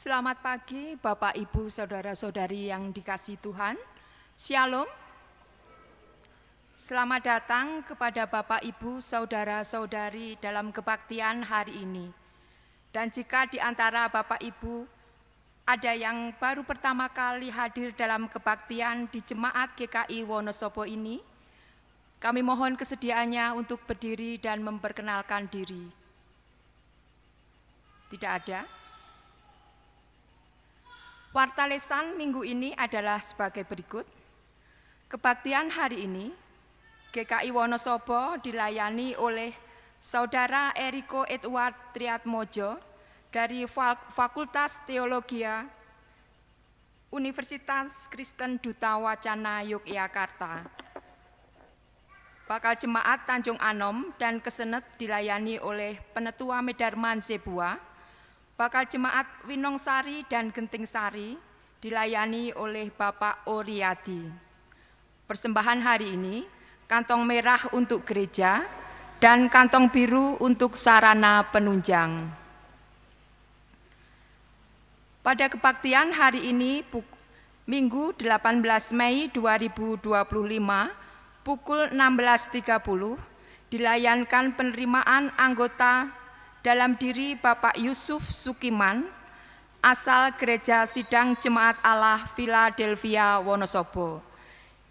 Selamat pagi Bapak, Ibu, Saudara-saudari yang dikasihi Tuhan. Shalom. Selamat datang kepada Bapak, Ibu, Saudara-saudari dalam kebaktian hari ini. Dan jika di antara Bapak, Ibu ada yang baru pertama kali hadir dalam kebaktian di Jemaat GKI Wonosobo ini, kami mohon kesediaannya untuk berdiri dan memperkenalkan diri. Tidak ada? Warta lesan minggu ini adalah sebagai berikut. Kebaktian hari ini, GKI Wonosobo dilayani oleh Saudara Eriko Edward Triatmojo dari Fakultas Teologia Universitas Kristen Duta Wacana Yogyakarta. Bakal Jemaat Tanjung Anom dan Kesenet dilayani oleh Penetua Medarman Zebua. Bakal Jemaat Winongsari dan Genting Sari dilayani oleh Bapak Oriadi. Persembahan hari ini, kantong merah untuk gereja dan kantong biru untuk sarana penunjang. Pada kebaktian hari ini, Minggu 18 Mei 2025, pukul 16.30, dilayankan penerimaan anggota dalam diri Bapak Yusuf Sukiman, asal Gereja Sidang Jemaat Allah Philadelphia Wonosobo,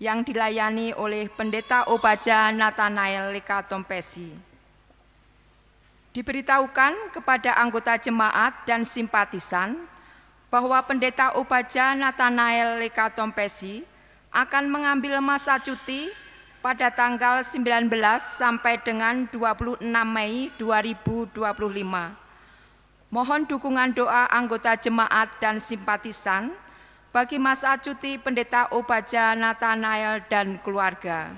yang dilayani oleh Pendeta Obaja Nathanael Lekatompesi. Diberitahukan kepada anggota jemaat dan simpatisan bahwa Pendeta Obaja Nathanael Lekatompesi akan mengambil masa cuti pada tanggal 19 sampai dengan 26 Mei 2025. Mohon dukungan doa anggota jemaat dan simpatisan bagi masa cuti Pendeta Obaja Nathanael dan keluarga.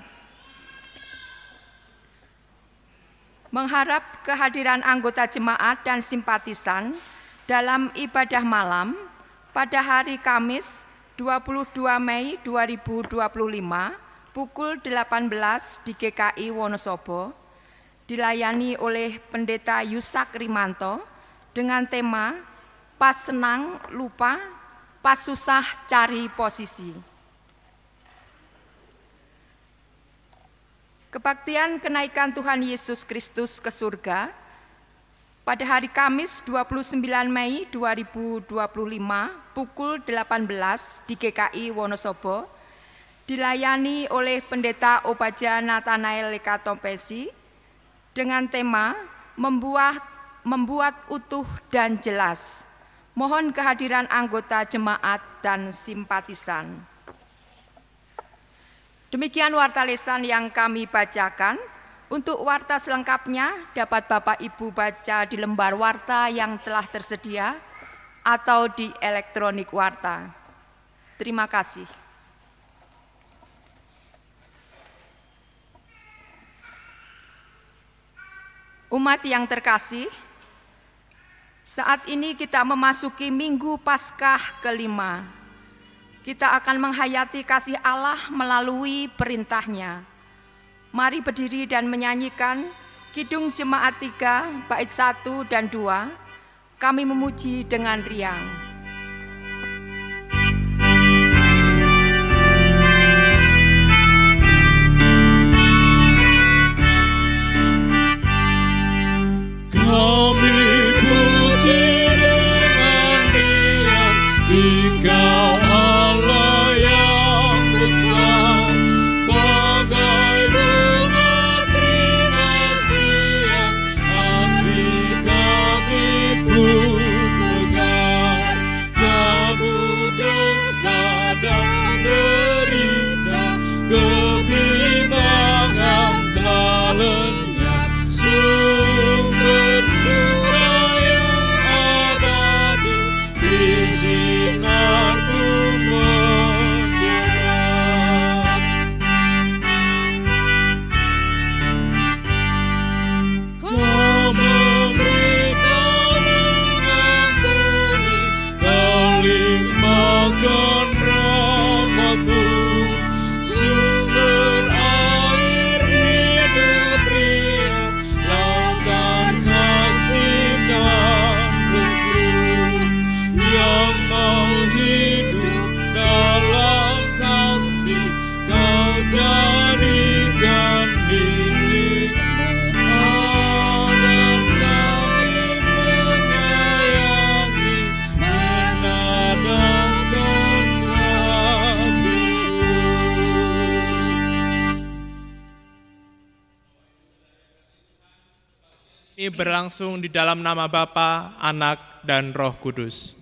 Mengharap kehadiran anggota jemaat dan simpatisan dalam ibadah malam pada hari Kamis 22 Mei 2025 pukul 18 di GKI Wonosobo, dilayani oleh Pendeta Yusak Rimanto dengan tema Pas senang lupa, pas susah cari posisi. Kebaktian kenaikan Tuhan Yesus Kristus ke surga pada hari Kamis 29 Mei 2025 pukul 18 di GKI Wonosobo, dilayani oleh Pendeta Obaja Nathanael Lekatompesi dengan tema membuat utuh dan jelas. Mohon kehadiran anggota jemaat dan simpatisan. Demikian warta lesan yang kami bacakan. Untuk warta selengkapnya dapat Bapak Ibu baca di lembar warta yang telah tersedia atau di elektronik warta. Terima kasih. Umat yang terkasih, saat ini kita memasuki Minggu Paskah kelima. Kita akan menghayati kasih Allah melalui perintah-Nya. Mari berdiri dan menyanyikan Kidung Jemaat 3, bait 1 dan 2. Kami memuji dengan riang. Kami puji dengan riang, Engkau Allah yang besar, bagai bunga terima siang, hati kami pun mekar. Ini berlangsung di dalam nama Bapa, Anak, dan Roh Kudus.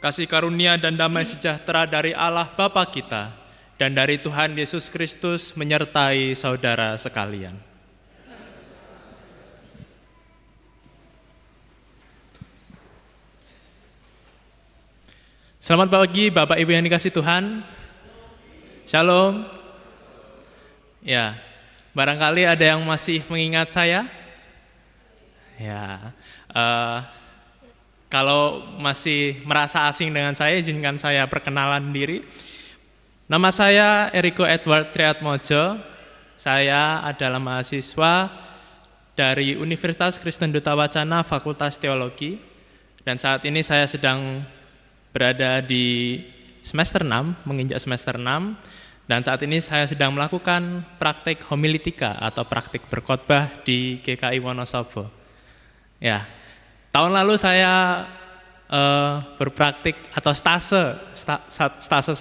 Kasih karunia dan damai sejahtera dari Allah Bapa kita dan dari Tuhan Yesus Kristus menyertai saudara sekalian. Selamat pagi Bapak Ibu yang dikasihi Tuhan. Shalom. Ya, barangkali ada yang masih mengingat saya. Ya, kalau masih merasa asing dengan saya, izinkan saya perkenalan diri. Nama saya Eriko Edward Triatmojo. Saya adalah mahasiswa dari Universitas Kristen Duta Wacana Fakultas Teologi. Dan saat ini saya sedang berada di semester 6, menginjak semester 6. Dan saat ini saya sedang melakukan praktik homiletika atau praktik berkhotbah di GKI Wonosobo. Ya. Tahun lalu saya berpraktik atau stase 1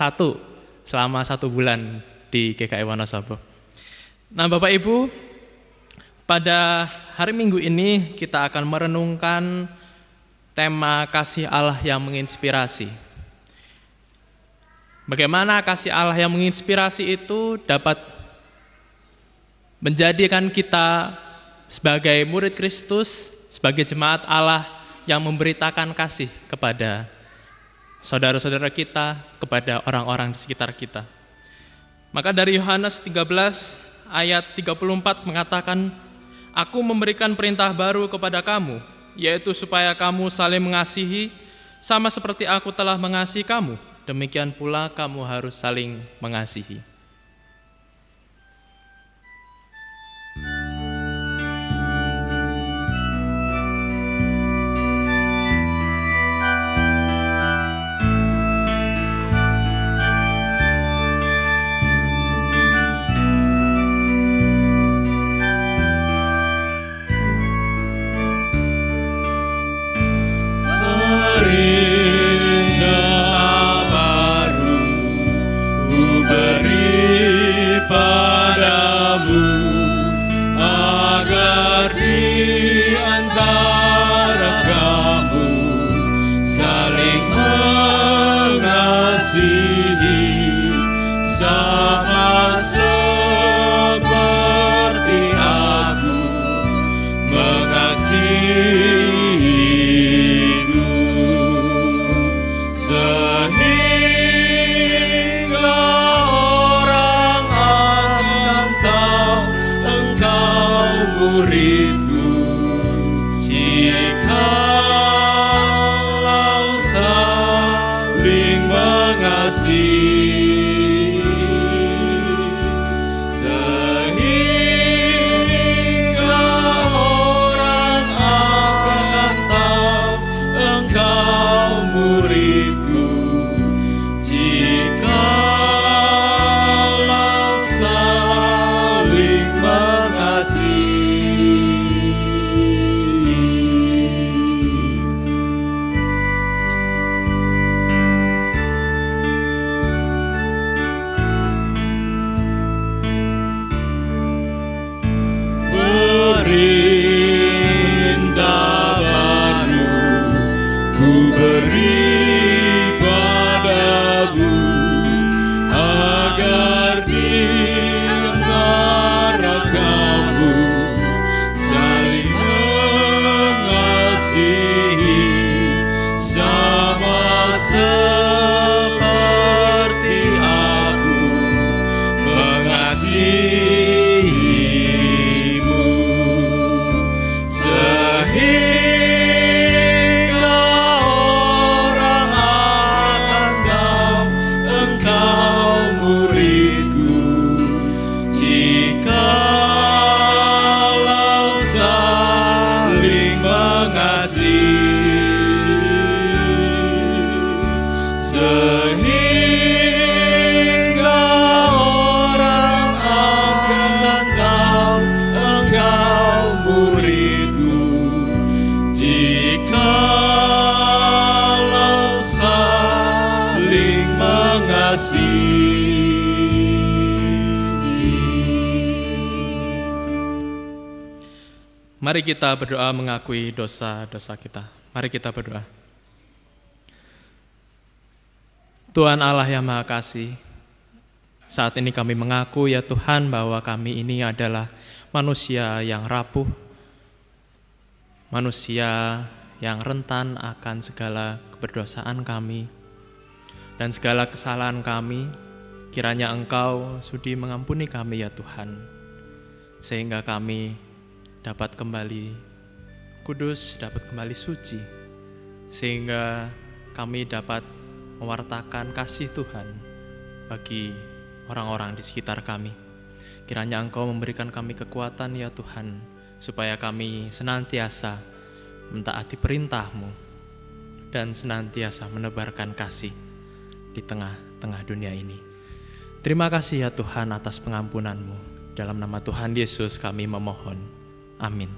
selama 1 bulan di GKI Wonosobo. Nah Bapak Ibu, pada hari Minggu ini kita akan merenungkan tema kasih Allah yang menginspirasi. Bagaimana kasih Allah yang menginspirasi itu dapat menjadikan kita sebagai murid Kristus, sebagai jemaat Allah yang memberitakan kasih kepada saudara-saudara kita, kepada orang-orang di sekitar kita. Maka dari Yohanes 13 ayat 34 mengatakan, "Aku memberikan perintah baru kepada kamu, yaitu supaya kamu saling mengasihi, sama seperti aku telah mengasihi kamu, demikian pula kamu harus saling mengasihi." Mari kita berdoa mengakui dosa-dosa kita. Mari kita berdoa. Tuhan Allah yang Maha Kasih, saat ini kami mengaku ya Tuhan bahwa kami ini adalah manusia yang rapuh, manusia yang rentan akan segala keberdosaan kami dan segala kesalahan kami. Kiranya Engkau sudi mengampuni kami ya Tuhan, sehingga kami dapat kembali kudus, dapat kembali suci, sehingga kami dapat mewartakan kasih Tuhan bagi orang-orang di sekitar kami. Kiranya Engkau memberikan kami kekuatan ya Tuhan, supaya kami senantiasa mentaati perintah-Mu dan senantiasa menebarkan kasih di tengah-tengah dunia ini. Terima kasih ya Tuhan atas pengampunan-Mu. Dalam nama Tuhan Yesus kami memohon. Amin.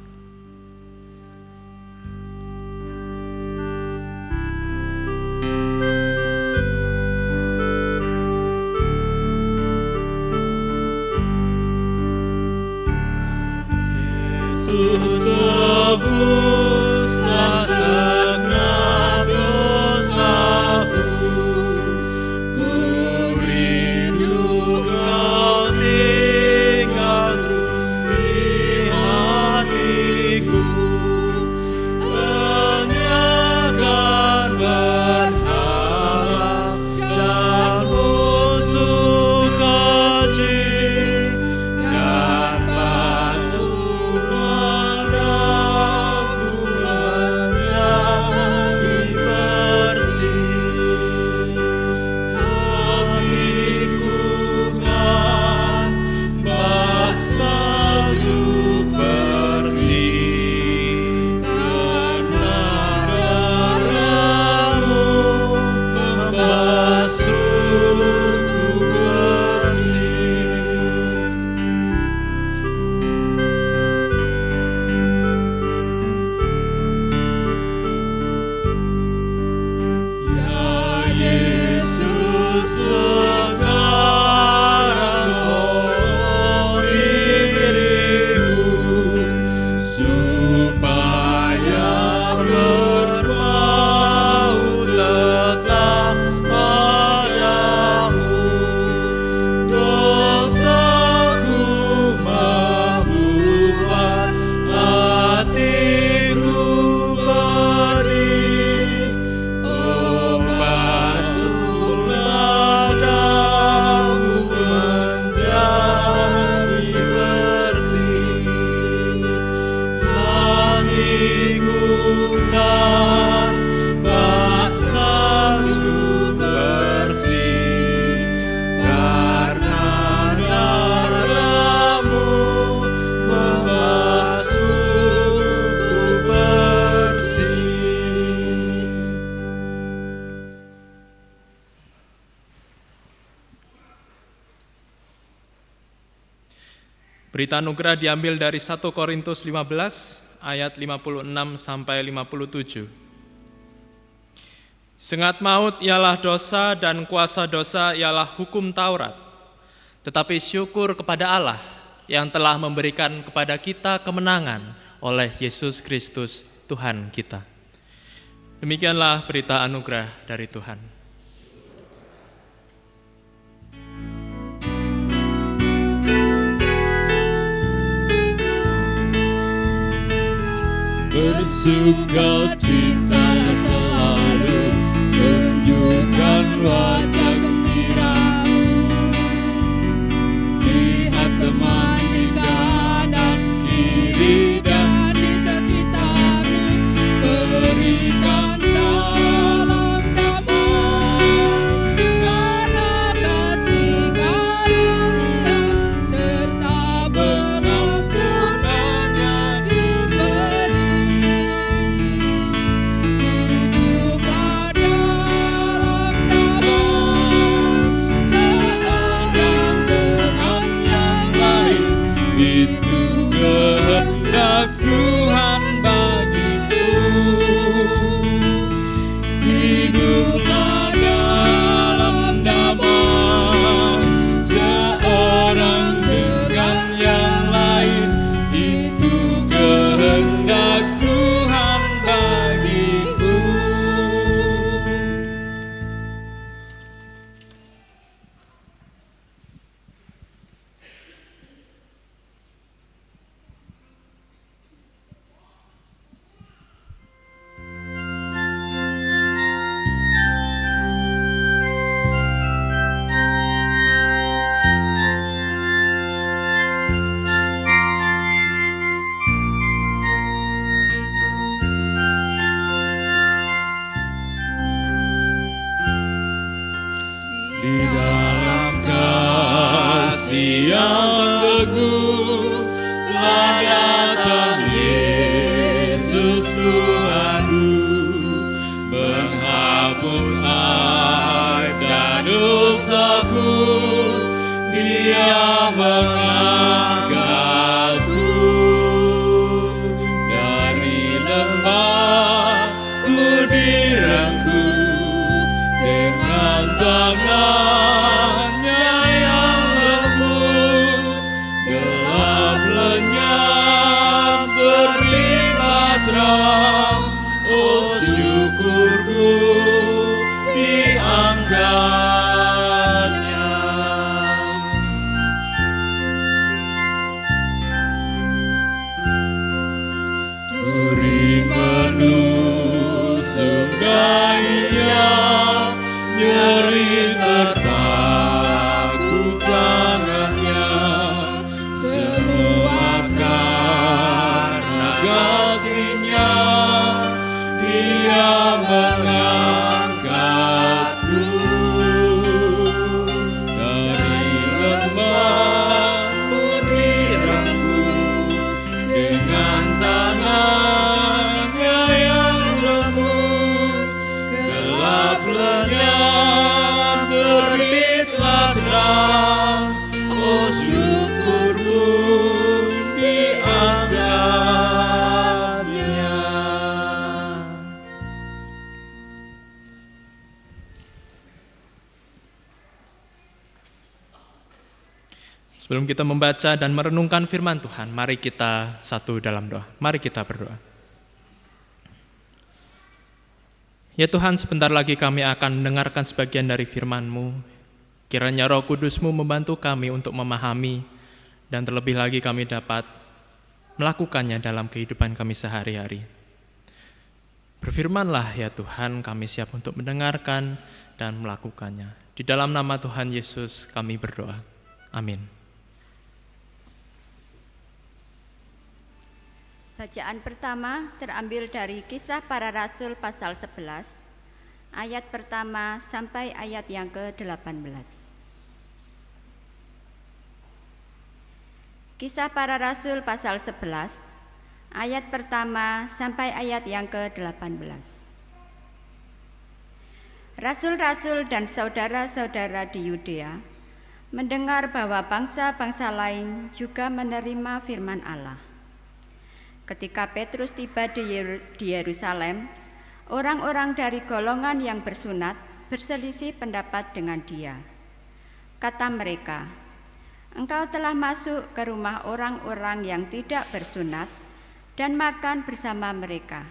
Yesus tebuslah segenap dosaku, ku rindu Kau tinggal terus di hatiku, enyahkan berhala dan musuh keji, dan basuhlah daku menjadi bersih. Hatiku kan bersatu bersih, karena darah-Mu membasuhku bersih. Ya Yesus, sekarang tolong diriku, supaya berpaut tetap padamu. Dosaku membuat hatiku pedih, oh basuhlah daku menjadi bersih. Hatiku kan bersatu bersih, karena darah-Mu membasuhku bersih. Berita anugerah diambil dari 1 Korintus 15 ayat 56 sampai 57. Sengat maut ialah dosa dan kuasa dosa ialah hukum Taurat. Tetapi syukur kepada Allah yang telah memberikan kepada kita kemenangan oleh Yesus Kristus Tuhan kita. Demikianlah berita anugerah dari Tuhan. Bersukacitalah selalu, tunjukkan wajah gembiramu. Lihat teman di kanan, kiri, dan di sekitarmu, berikan salam damai, karena kasih karunia serta pengampunannya diberi. Hiduplah dalam damai. Telah datang Yesus Tuhanku, menghapus aib dan dosaku. Dia mengangkatku dari lembah, ku direngku dengan tangannya yang lembut. Gelap lenyap, terbitlah terang, oh syukurku diangkatnya. Duri menusuk dahinya, nyeri terpaku tangannya, semua karena kasih-Nya. Dia mengangkatku dari lembah, ku direngku dengan tangannya yang lembut. Gelap lenyap, terbitlah terang, oh syukurku diangkatnya. Sebelum kita membaca dan merenungkan firman Tuhan, mari kita satu dalam doa. Mari kita berdoa. Ya Tuhan, sebentar lagi kami akan mendengarkan sebagian dari firman-Mu. Kiranya Roh Kudus-Mu membantu kami untuk memahami, dan terlebih lagi kami dapat melakukannya dalam kehidupan kami sehari-hari. Berfirmanlah ya Tuhan, kami siap untuk mendengarkan dan melakukannya. Di dalam nama Tuhan Yesus kami berdoa. Amin. Bacaan pertama terambil dari Kisah Para Rasul pasal 11, ayat pertama sampai ayat yang ke-18. Kisah Para Rasul pasal 11, ayat pertama sampai ayat yang ke-18. Rasul-rasul dan saudara-saudara di Yudea mendengar bahwa bangsa-bangsa lain juga menerima firman Allah. Ketika Petrus tiba di Yerusalem, orang-orang dari golongan yang bersunat berselisih pendapat dengan dia. Kata mereka, "Engkau telah masuk ke rumah orang-orang yang tidak bersunat dan makan bersama mereka."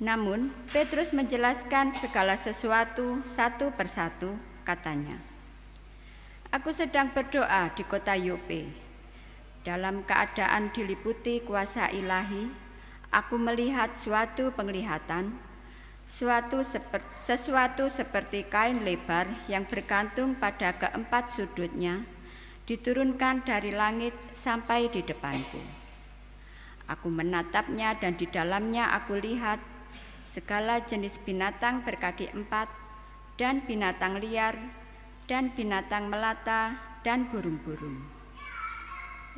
Namun Petrus menjelaskan segala sesuatu satu persatu, katanya, "Aku sedang berdoa di kota Yope. Dalam keadaan diliputi kuasa ilahi, aku melihat suatu penglihatan, sesuatu seperti kain lebar yang bergantung pada keempat sudutnya, diturunkan dari langit sampai di depanku. Aku menatapnya dan di dalamnya aku lihat segala jenis binatang berkaki empat, dan binatang liar, dan binatang melata, dan burung-burung.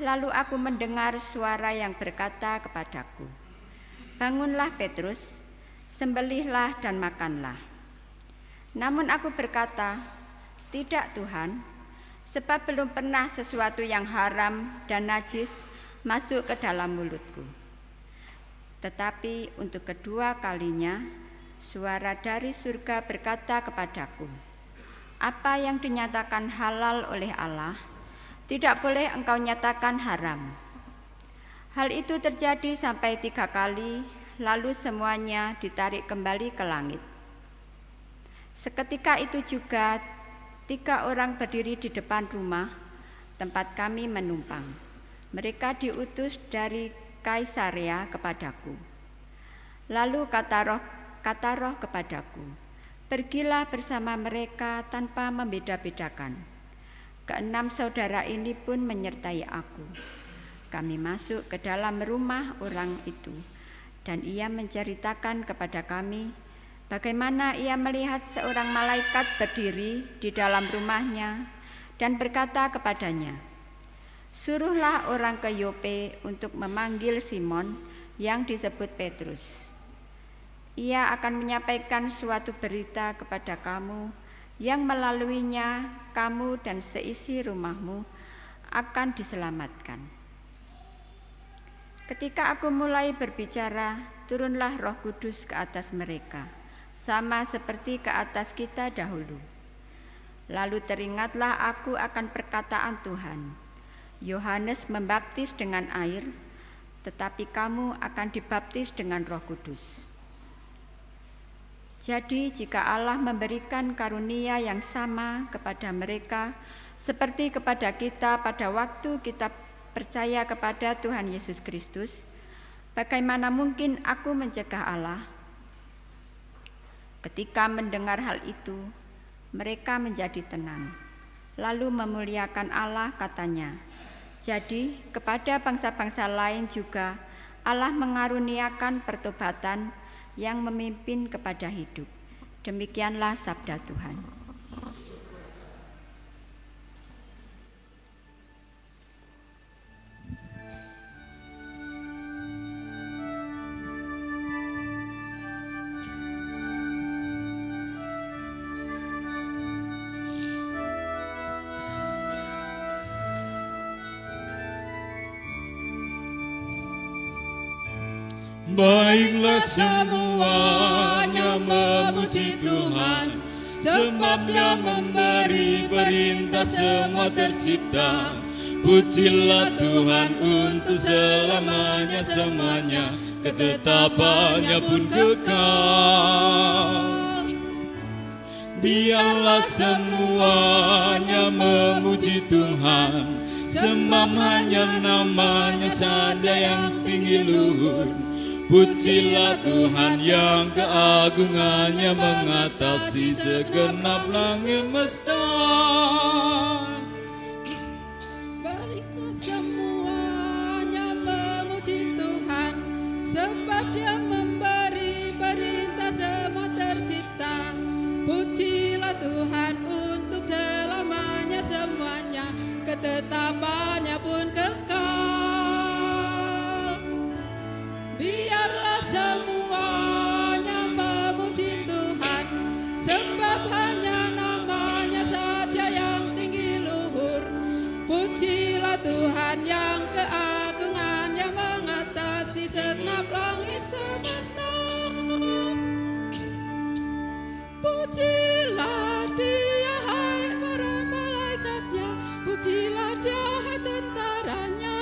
Lalu aku mendengar suara yang berkata kepadaku, 'Bangunlah Petrus, sembelihlah dan makanlah.' Namun aku berkata, 'Tidak Tuhan, sebab belum pernah sesuatu yang haram dan najis masuk ke dalam mulutku.' Tetapi untuk kedua kalinya, suara dari surga berkata kepadaku, 'Apa yang dinyatakan halal oleh Allah, tidak boleh engkau nyatakan haram.' Hal itu terjadi sampai 3 kali, lalu semuanya ditarik kembali ke langit. Seketika itu juga 3 orang berdiri di depan rumah tempat kami menumpang. Mereka diutus dari Kaisarea kepadaku. Lalu kata roh kepadaku, 'Pergilah bersama mereka tanpa membeda-bedakan.' 6 saudara ini pun menyertai aku. Kami masuk ke dalam rumah orang itu, dan ia menceritakan kepada kami bagaimana ia melihat seorang malaikat berdiri di dalam rumahnya dan berkata kepadanya, Suruhlah orang ke Yope untuk memanggil Simon yang disebut Petrus. Ia akan menyampaikan suatu berita kepada kamu yang melaluinya kamu dan seisi rumahmu akan diselamatkan. Ketika aku mulai berbicara, turunlah Roh Kudus ke atas mereka, sama seperti ke atas kita dahulu. Lalu teringatlah aku akan perkataan Tuhan. Yohanes membaptis dengan air, tetapi kamu akan dibaptis dengan Roh Kudus. Jadi jika Allah memberikan karunia yang sama kepada mereka seperti kepada kita pada waktu kita percaya kepada Tuhan Yesus Kristus, bagaimana mungkin aku mencegah Allah? Ketika mendengar hal itu, mereka menjadi tenang, lalu memuliakan Allah, katanya. Jadi kepada bangsa-bangsa lain juga Allah mengaruniakan pertobatan yang memimpin kepada hidup. Demikianlah sabda Tuhan. Baiklah semuanya memuji Tuhan, sebab Dia memberi perintah semua tercipta. Pujilah Tuhan untuk selamanya semuanya, ketetapannya pun kekal. Biarlah semuanya memuji Tuhan, sebab hanya namanya saja yang tinggi luhur. Pujilah Tuhan yang keagungannya mengatasi segenap langit mesta. Baiklah semuanya memuji Tuhan, sebab Dia memberi perintah semua tercipta. Pujilah Tuhan untuk selamanya semuanya, ketetapannya pun kekal. Biarlah semuanya memuji Tuhan, sebab hanya namanya saja yang tinggi luhur. Pujilah Tuhan yang keagungannya mengatasi segenap langit semesta. Pujilah Dia hai para malaikatnya, pujilah Dia hai tentaranya.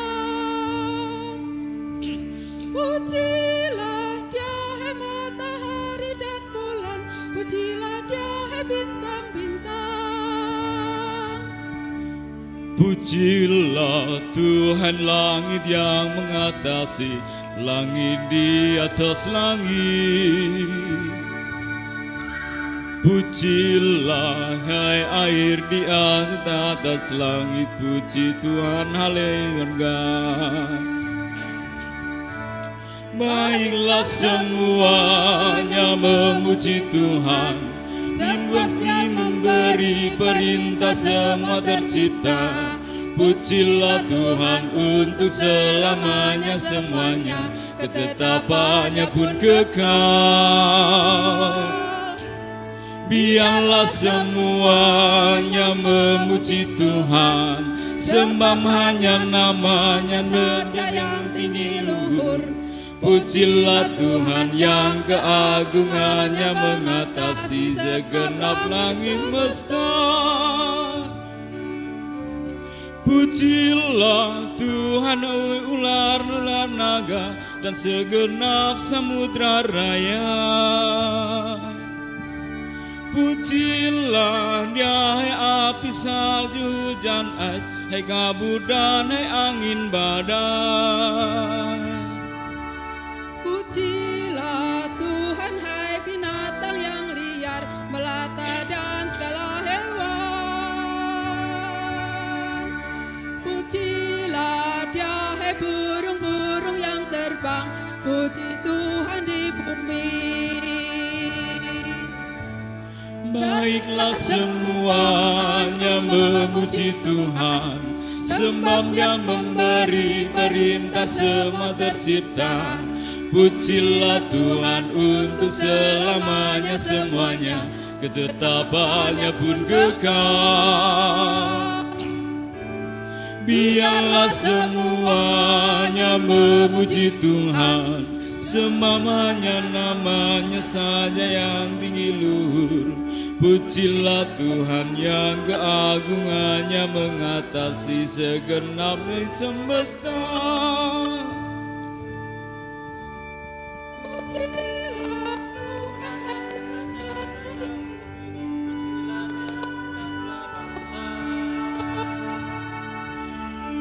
Pujilah Dia hai matahari dan bulan, pujilah Dia hai bintang-bintang. Pujilah Tuhan langit yang mengatasi langit di atas langit. Pujilah hai air di atas langit, puji Tuhan, haleluya. Baiklah semuanya memuji Tuhan, sebab Dia memberi perintah semua tercipta. Pujilah Tuhan untuk selamanya semuanya, ketetapannya pun kekal. Biarlah semuanya memuji Tuhan, sebab hanya namanya saja yang tinggi luhur. Pujilah Tuhan yang keagungannya mengatasi segenap langit mesta. Pujilah Tuhan ular-ular naga dan segenap samudra raya. Pujilah Dia hai api salju hujan ais, hai kabut dan hai angin badai. Pujilah Tuhan hai binatang yang liar, melata dan segala hewan. Pujilah Dia hai burung-burung yang terbang, puji Tuhan di bumi. Baiklah semuanya memuji Tuhan, sebab Dia memberi perintah semua tercipta. Pujilah Tuhan untuk selamanya semuanya, ketetapannya pun kekal. Biarlah semuanya memuji Tuhan, semamanya namanya saja yang tinggi luhur. Pujilah Tuhan yang keagungannya mengatasi segenap semesta.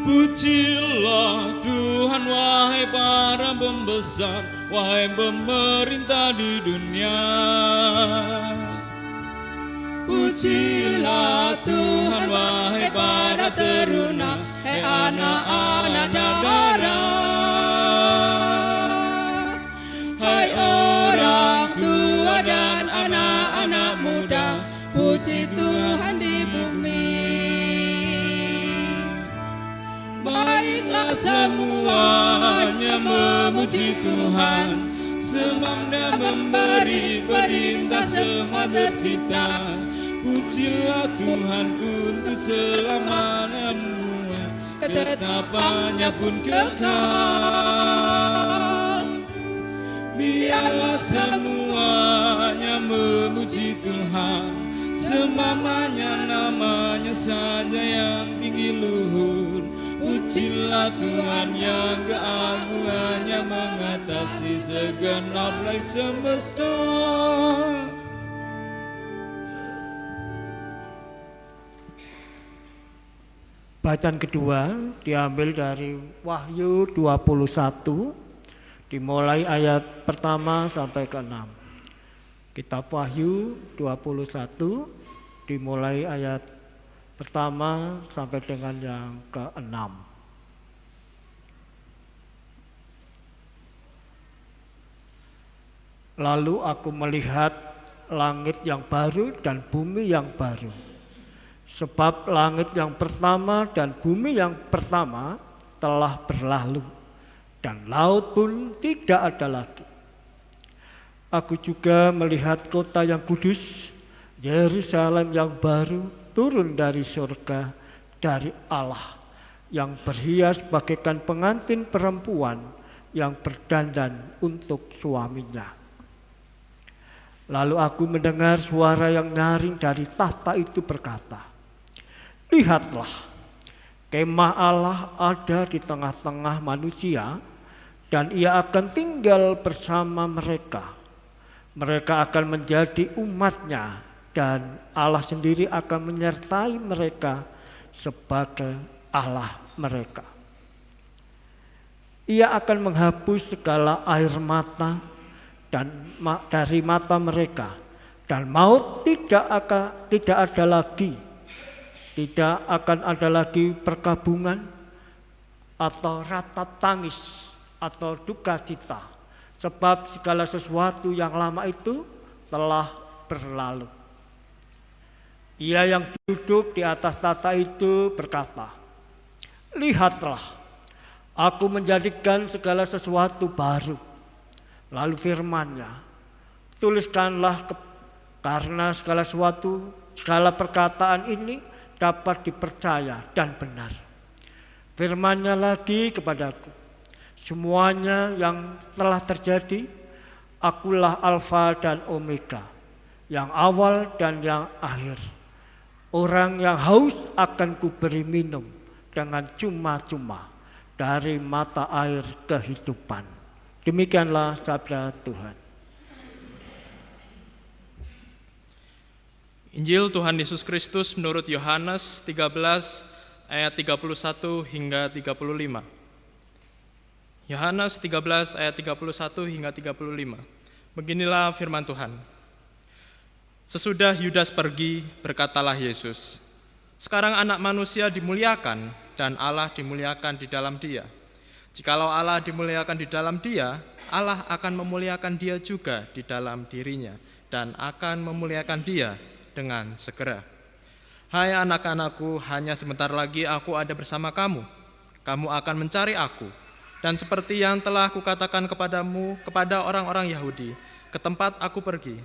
Pujilah Tuhan wahai para pembesar, wahai pemerintah di dunia. Pujilah Tuhan wahai para teruna, hai anak-anak darah. Hai orang tua dan anak-anak muda, puji Tuhan di bumi. Baiklah semuanya memuji Tuhan, sebab Dia memberi perintah semua tercipta. Pujilah Tuhan untuk selamanya, ketetapannya pun kekal. Biarlah semuanya memuji Tuhan, semamanya namanya saja yang tinggi luhur. Pujilah Tuhan yang keagungannya mengatasi segenap langit semesta. Bacaan kedua diambil dari Wahyu 21, dimulai ayat pertama sampai ke-6. Kitab Wahyu 21 dimulai ayat pertama sampai dengan yang ke-6. Lalu aku melihat langit yang baru dan bumi yang baru. Sebab langit yang pertama dan bumi yang pertama telah berlalu, dan laut pun tidak ada lagi. Aku juga melihat kota yang kudus, Yerusalem yang baru, turun dari surga dari Allah, yang berhias bagaikan pengantin perempuan yang berdandan untuk suaminya. Lalu aku mendengar suara yang nyaring dari tahta itu berkata, lihatlah, kemah Allah ada di tengah-tengah manusia, dan Ia akan tinggal bersama mereka. Mereka akan menjadi umat-Nya, dan Allah sendiri akan menyertai mereka sebagai Allah mereka. Ia akan menghapus segala air mata dan dari mata mereka, dan maut tidak ada lagi. Tidak akan ada lagi perkabungan atau ratap tangis atau duka cita, sebab segala sesuatu yang lama itu telah berlalu. Ia yang duduk di atas tahta itu berkata, lihatlah, aku menjadikan segala sesuatu baru. Lalu firman-Nya, tuliskanlah karena segala perkataan ini dapat dipercaya dan benar. Firman-Nya lagi kepadaku, semuanya yang telah terjadi, akulah Alfa dan Omega, yang awal dan yang akhir. Orang yang haus akan kuberi minum dengan cuma-cuma dari mata air kehidupan. Demikianlah sabda Tuhan. Injil Tuhan Yesus Kristus menurut Yohanes 13 ayat 31 hingga 35. Yohanes 13 ayat 31 hingga 35. Beginilah firman Tuhan. Sesudah Yudas pergi, berkatalah Yesus, sekarang anak manusia dimuliakan dan Allah dimuliakan di dalam Dia. Jikalau Allah dimuliakan di dalam Dia, Allah akan memuliakan Dia juga di dalam dirinya dan akan memuliakan Dia dengan segera. Hai anak-anakku, hanya sebentar lagi aku ada bersama kamu. Kamu akan mencari aku. Dan seperti yang telah kukatakan kepadamu, kepada orang-orang Yahudi, ke tempat aku pergi,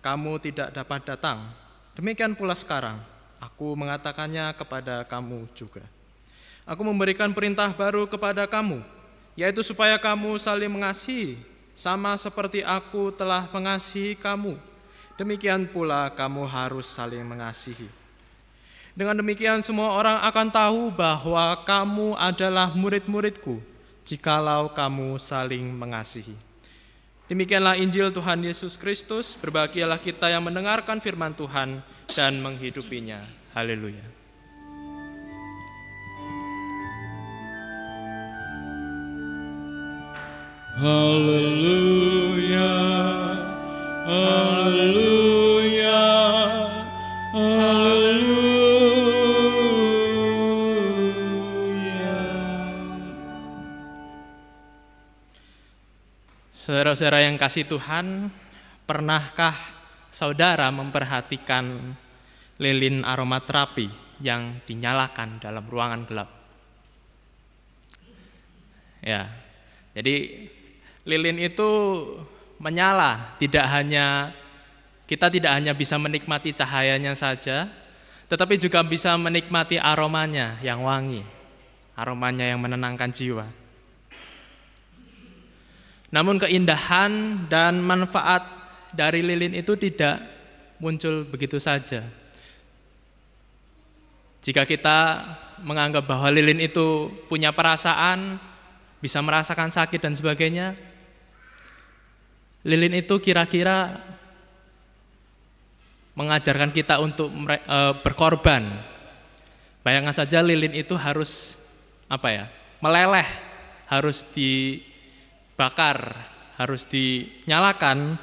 kamu tidak dapat datang. Demikian pula sekarang, aku mengatakannya kepada kamu juga. Aku memberikan perintah baru kepada kamu, yaitu supaya kamu saling mengasihi, sama seperti aku telah mengasihi kamu. Demikian pula kamu harus saling mengasihi. Dengan demikian semua orang akan tahu bahwa kamu adalah murid-muridku, jikalau kamu saling mengasihi. Demikianlah Injil Tuhan Yesus Kristus. Berbahagialah kita yang mendengarkan firman Tuhan dan menghidupinya. Haleluya. Haleluya, haleluya, haleluya. Saudara-saudara yang kasih Tuhan, pernahkah saudara memperhatikan lilin aromaterapi yang dinyalakan dalam ruangan gelap? Ya, jadi lilin itu menyala, kita tidak hanya bisa menikmati cahayanya saja, tetapi juga bisa menikmati aromanya yang wangi, aromanya yang menenangkan jiwa. Namun keindahan dan manfaat dari lilin itu tidak muncul begitu saja. Jika kita menganggap bahwa lilin itu punya perasaan, bisa merasakan sakit dan sebagainya, lilin itu kira-kira mengajarkan kita untuk berkorban. Bayangkan saja lilin itu harus meleleh, harus dibakar, harus dinyalakan,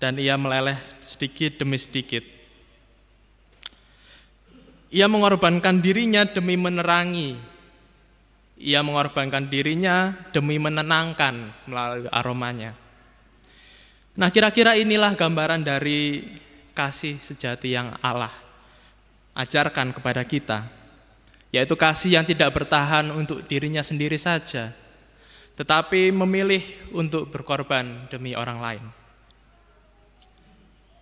dan ia meleleh sedikit demi sedikit. Ia mengorbankan dirinya demi menerangi, ia mengorbankan dirinya demi menenangkan melalui aromanya. Nah, kira-kira inilah gambaran dari kasih sejati yang Allah ajarkan kepada kita, yaitu kasih yang tidak bertahan untuk dirinya sendiri saja, tetapi memilih untuk berkorban demi orang lain.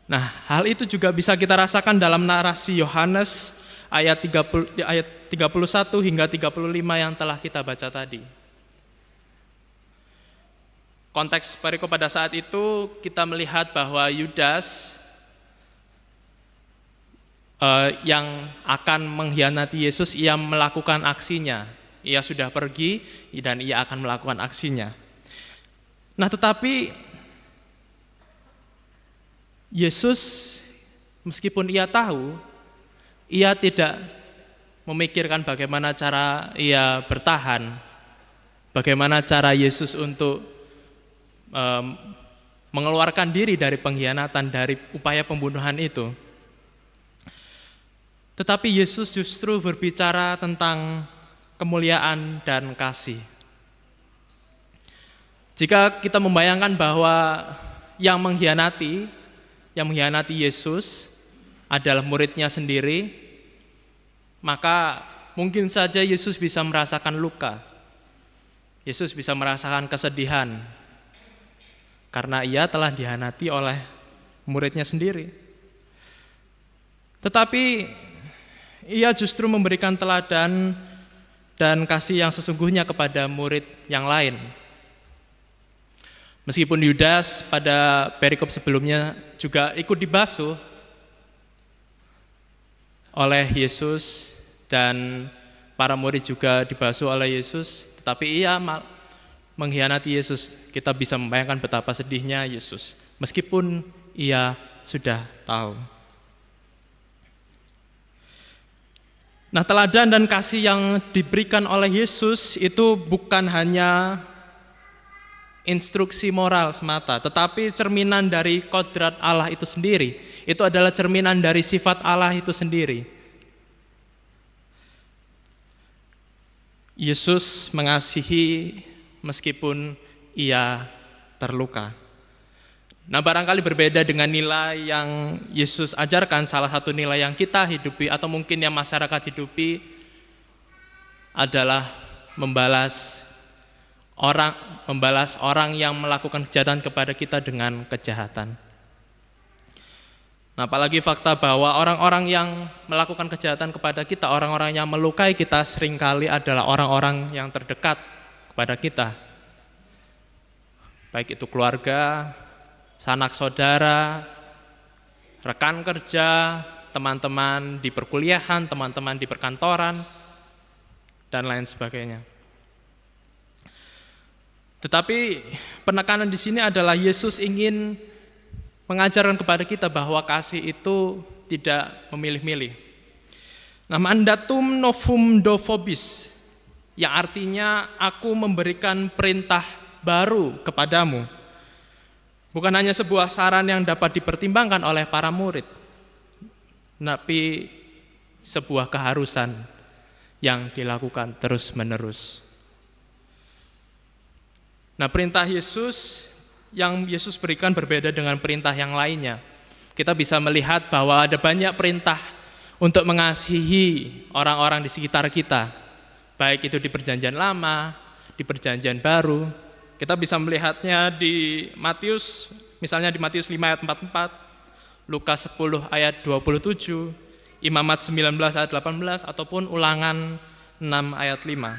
Nah, hal itu juga bisa kita rasakan dalam narasi Yohanes ayat 31 hingga 35 yang telah kita baca tadi. Konteks perikop pada saat itu kita melihat bahwa Yudas yang akan mengkhianati Yesus, ia melakukan aksinya. Ia sudah pergi dan ia akan melakukan aksinya. Nah, tetapi Yesus meskipun ia tahu, ia tidak memikirkan bagaimana cara ia bertahan, bagaimana cara Yesus untuk mengeluarkan diri dari pengkhianatan, dari upaya pembunuhan itu. Tetapi Yesus justru berbicara tentang kemuliaan dan kasih. Jika kita membayangkan bahwa yang mengkhianati Yesus adalah muridnya sendiri, maka mungkin saja Yesus bisa merasakan luka. Yesus bisa merasakan kesedihan karena ia telah dikhianati oleh muridnya sendiri. Tetapi ia justru memberikan teladan dan kasih yang sesungguhnya kepada murid yang lain. Meskipun Yudas pada perikop sebelumnya juga ikut dibasuh oleh Yesus dan para murid juga dibasuh oleh Yesus, tetapi ia mengkhianati Yesus. Kita bisa membayangkan betapa sedihnya Yesus, meskipun ia sudah tahu. Nah, teladan dan kasih yang diberikan oleh Yesus itu bukan hanya instruksi moral semata, tetapi cerminan dari kodrat Allah itu sendiri. Itu adalah cerminan dari sifat Allah itu sendiri. Yesus mengasihi meskipun ia terluka. Nah, barangkali berbeda dengan nilai yang Yesus ajarkan, salah satu nilai yang kita hidupi atau mungkin yang masyarakat hidupi adalah membalas orang yang melakukan kejahatan kepada kita dengan kejahatan. Nah, apalagi fakta bahwa orang-orang yang melakukan kejahatan kepada kita, orang-orang yang melukai kita seringkali adalah orang-orang yang terdekat kepada kita. Baik itu keluarga, sanak saudara, rekan kerja, teman-teman di perkuliahan, teman-teman di perkantoran, dan lain sebagainya. Tetapi penekanan di sini adalah Yesus ingin mengajarkan kepada kita bahwa kasih itu tidak memilih-milih. Nah, mandatum novum do vobis, yang artinya aku memberikan perintah baru kepadamu. Bukan hanya sebuah saran yang dapat dipertimbangkan oleh para murid, tapi sebuah keharusan yang dilakukan terus-menerus. Nah, perintah Yesus yang Yesus berikan berbeda dengan perintah yang lainnya. Kita bisa melihat bahwa ada banyak perintah untuk mengasihi orang-orang di sekitar kita, baik itu di Perjanjian Lama, di Perjanjian Baru. Kita bisa melihatnya di Matius, misalnya di Matius 5 ayat 44, Lukas 10 ayat 27, Imamat 19 ayat 18, ataupun Ulangan 6 ayat 5.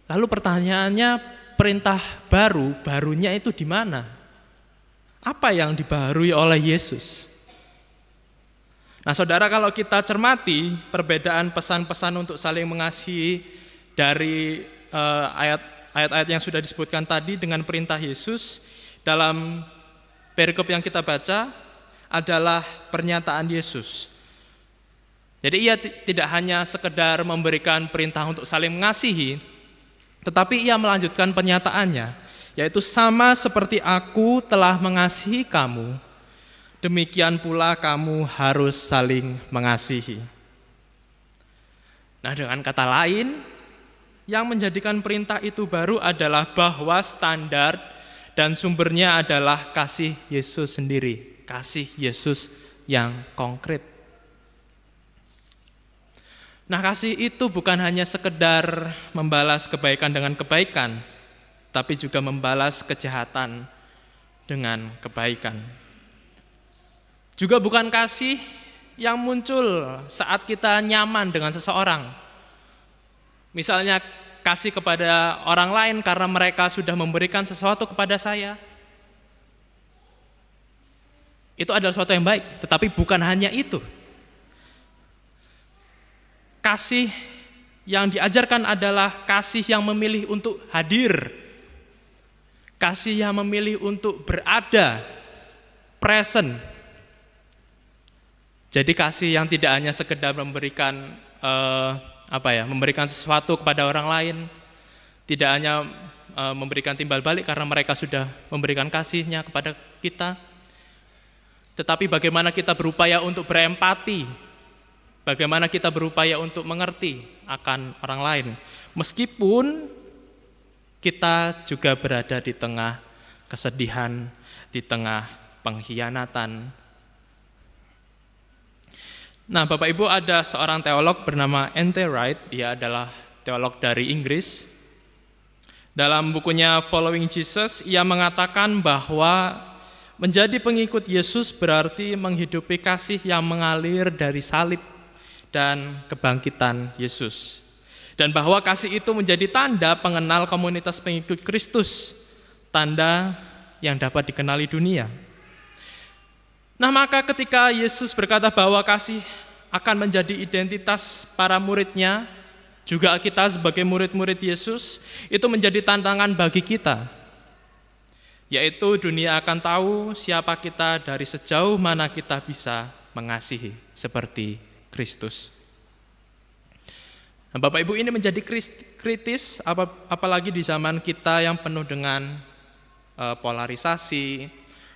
Lalu pertanyaannya, perintah barunya itu di mana? Apa yang dibaharui oleh Yesus? Nah, saudara, kalau kita cermati perbedaan pesan-pesan untuk saling mengasihi dari ayat-ayat yang sudah disebutkan tadi dengan perintah Yesus, dalam perikop yang kita baca adalah pernyataan Yesus. Jadi ia tidak hanya sekedar memberikan perintah untuk saling mengasihi, tetapi ia melanjutkan pernyataannya, yaitu sama seperti aku telah mengasihi kamu, demikian pula kamu harus saling mengasihi. Nah, dengan kata lain, yang menjadikan perintah itu baru adalah bahwa standar dan sumbernya adalah kasih Yesus sendiri, kasih Yesus yang konkret. Nah, kasih itu bukan hanya sekedar membalas kebaikan dengan kebaikan, tapi juga membalas kejahatan dengan kebaikan. Juga bukan kasih yang muncul saat kita nyaman dengan seseorang. Misalnya kasih kepada orang lain karena mereka sudah memberikan sesuatu kepada saya. Itu adalah sesuatu yang baik, tetapi bukan hanya itu. Kasih yang diajarkan adalah kasih yang memilih untuk hadir, kasih yang memilih untuk berada, present. Jadi kasih yang tidak hanya sekedar memberikan memberikan sesuatu kepada orang lain, tidak hanya memberikan timbal balik karena mereka sudah memberikan kasihnya kepada kita, tetapi bagaimana kita berupaya untuk berempati. Bagaimana kita berupaya untuk mengerti akan orang lain, meskipun kita juga berada di tengah kesedihan, di tengah pengkhianatan. Nah, Bapak Ibu, ada seorang teolog bernama N.T. Wright, dia adalah teolog dari Inggris. Dalam bukunya Following Jesus, ia mengatakan bahwa menjadi pengikut Yesus berarti menghidupi kasih yang mengalir dari salib dan kebangkitan Yesus. Dan bahwa kasih itu menjadi tanda pengenal komunitas pengikut Kristus, tanda yang dapat dikenali dunia. Nah, maka ketika Yesus berkata bahwa kasih akan menjadi identitas para muridnya, juga kita sebagai murid-murid Yesus, itu menjadi tantangan bagi kita. Yaitu dunia akan tahu siapa kita dari sejauh mana kita bisa mengasihi seperti Kristus. Nah, Bapak Ibu, ini menjadi kritis apalagi di zaman kita yang penuh dengan polarisasi,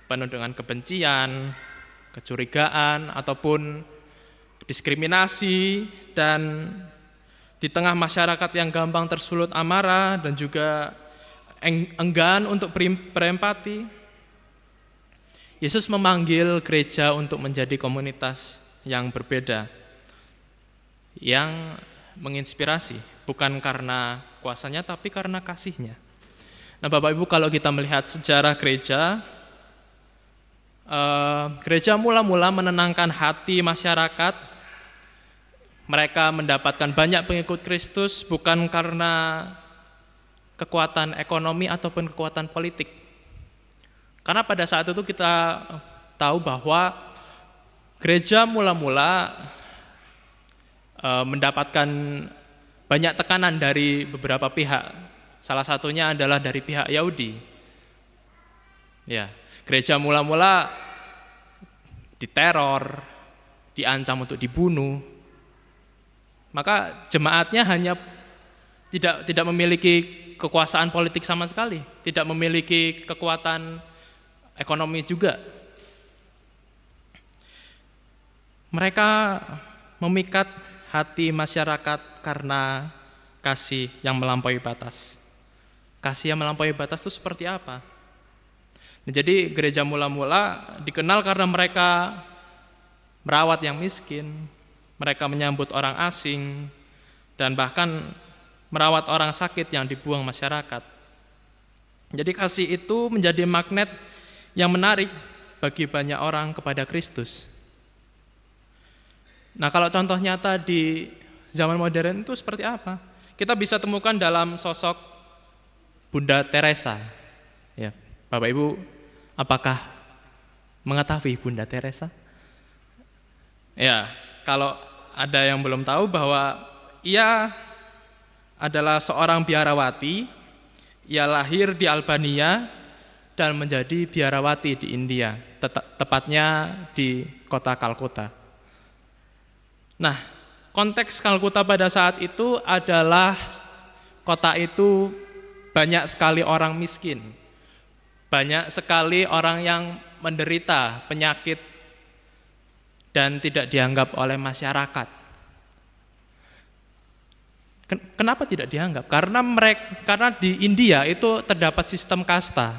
penuh dengan kebencian, kecurigaan ataupun diskriminasi, dan di tengah masyarakat yang gampang tersulut amarah dan juga enggan untuk berempati. Yesus memanggil gereja untuk menjadi komunitas yang berbeda, yang menginspirasi, bukan karena kuasanya tapi karena kasihnya. Nah Bapak Ibu, kalau kita melihat sejarah gereja, gereja mula-mula menenangkan hati masyarakat. Mereka mendapatkan banyak pengikut Kristus bukan karena kekuatan ekonomi ataupun kekuatan politik. Karena pada saat itu kita tahu bahwa gereja mula-mula mendapatkan banyak tekanan dari beberapa pihak. Salah satunya adalah dari pihak Yahudi. Ya, gereja mula-mula diteror, diancam untuk dibunuh. Maka jemaatnya hanya tidak memiliki kekuasaan politik sama sekali, tidak memiliki kekuatan ekonomi juga. Mereka memikat hati masyarakat karena kasih yang melampaui batas. Kasih yang melampaui batas itu seperti apa? Nah, jadi gereja mula-mula dikenal karena mereka merawat yang miskin, mereka menyambut orang asing, dan bahkan merawat orang sakit yang dibuang masyarakat. Jadi kasih itu menjadi magnet yang menarik bagi banyak orang kepada Kristus. Nah, kalau contoh nyata di zaman modern itu seperti apa? Kita bisa temukan dalam sosok Bunda Teresa. Ya, Bapak Ibu, apakah mengetahui Bunda Teresa? Ya, kalau ada yang belum tahu bahwa ia adalah seorang biarawati, ia lahir di Albania dan menjadi biarawati di India, tepatnya di kota Kalkuta. Nah, konteks Kalkuta pada saat itu adalah kota itu banyak sekali orang miskin, banyak sekali orang yang menderita penyakit dan tidak dianggap oleh masyarakat. Kenapa tidak dianggap? Karena di India itu terdapat sistem kasta.